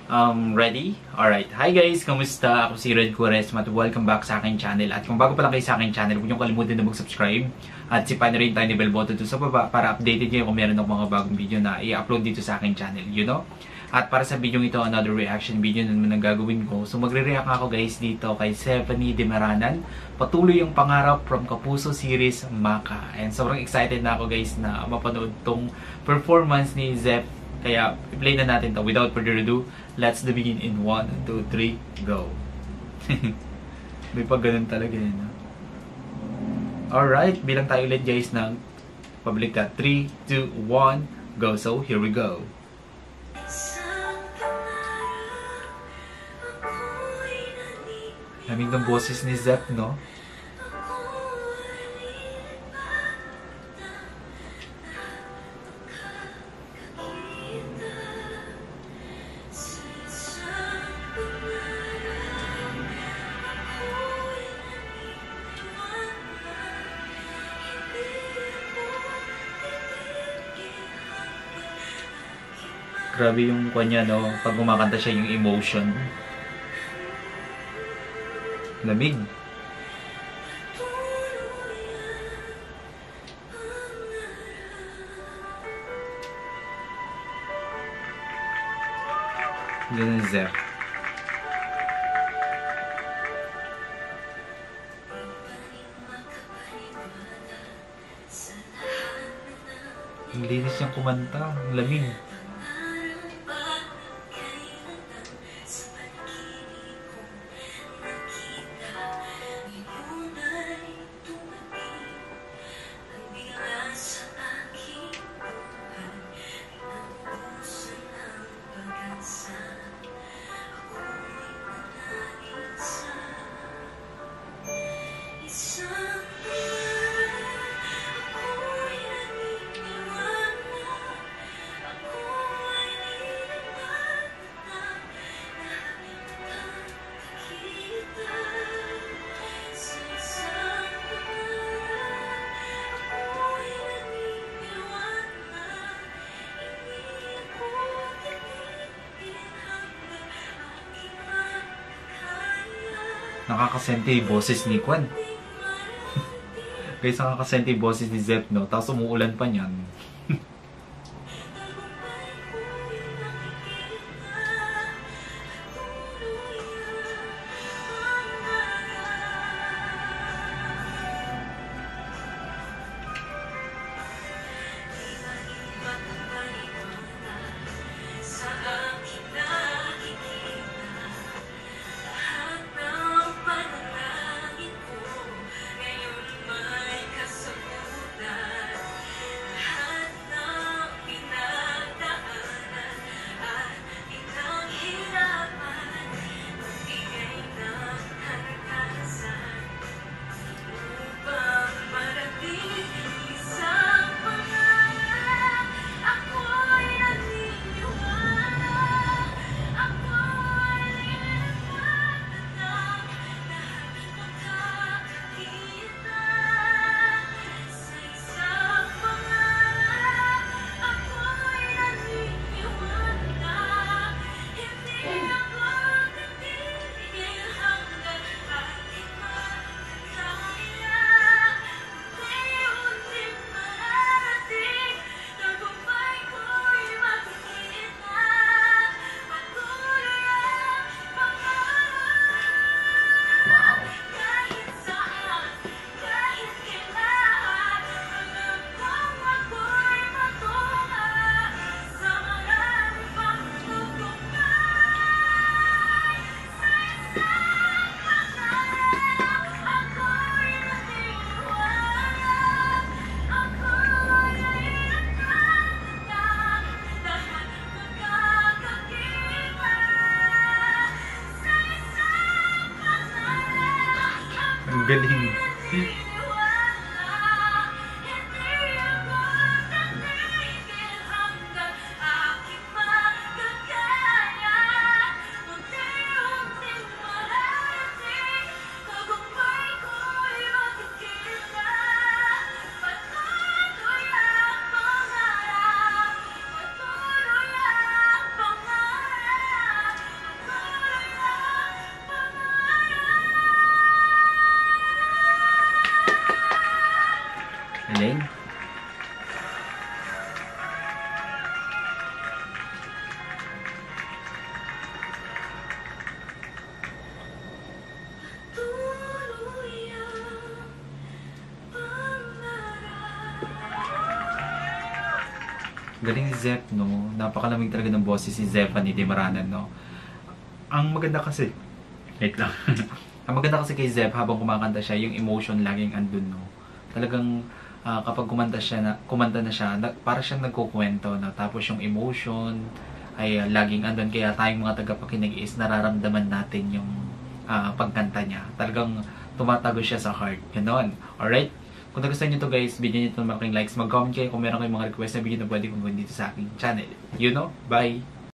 Ready? Alright. Hi guys! Kamusta? Ako si Red Quaresma at welcome back sa aking channel. At kung bago pa lang kayo sa aking channel, huwag niyong kalimutan na mag-subscribe at sipain na rin tayo ni bell button doon sa baba para updated kayo kung meron akong mga bagong video na i-upload dito sa aking channel. You know? At para sa video ito, another reaction video na naman ang gagawin ko. So magre-react ako guys dito kay Stephanie Demaranan. Patuloy yung pangarap from Kapuso series Maka. And sobrang excited na ako guys na mapanood tong performance ni Zep. Kaya, i-play na natin to. Without further ado, let's begin in 1, 2, 3, go. May pag ganun talaga yun. Alright, bilang tayo ulit guys ng public ka. 3, 2, 1, go. So, here we go. Lamig ng boses ni Zep, no? Grabe yung kanya, no? Pag kumakanta siya yung emotion. Lamig. Ganun Zep. Ang linis niyang kumanta. Ang lamig. Nakakasente yung boses ni Kwan. Guys, nakakasente yung boses ni Zep, no? Tapos umuulan pa niyan. Ang galing. Galing. Galing ni Zep, no? Napakalamig talaga ng boses si Zephanie Di Maranan, no? Ang maganda kasi, wait lang. Ang maganda kasi kay Zep, habang kumakanta siya, yung emotion laging andun, no? Talagang kapag kumanta na siya, para siyang nagkukwento, no? Tapos yung emotion ay laging andun. Kaya tayong mga tagapakinig is nararamdaman natin yung pagkanta niya. Talagang tumatago siya sa heart. Ganon. Alright? Kung nagustuhan nyo to guys, bigyan nyo ito ng malaking likes. Mag-comment kayo kung meron kayong mga request na video na pwede kong gawin dito sa aking channel. You know? Bye!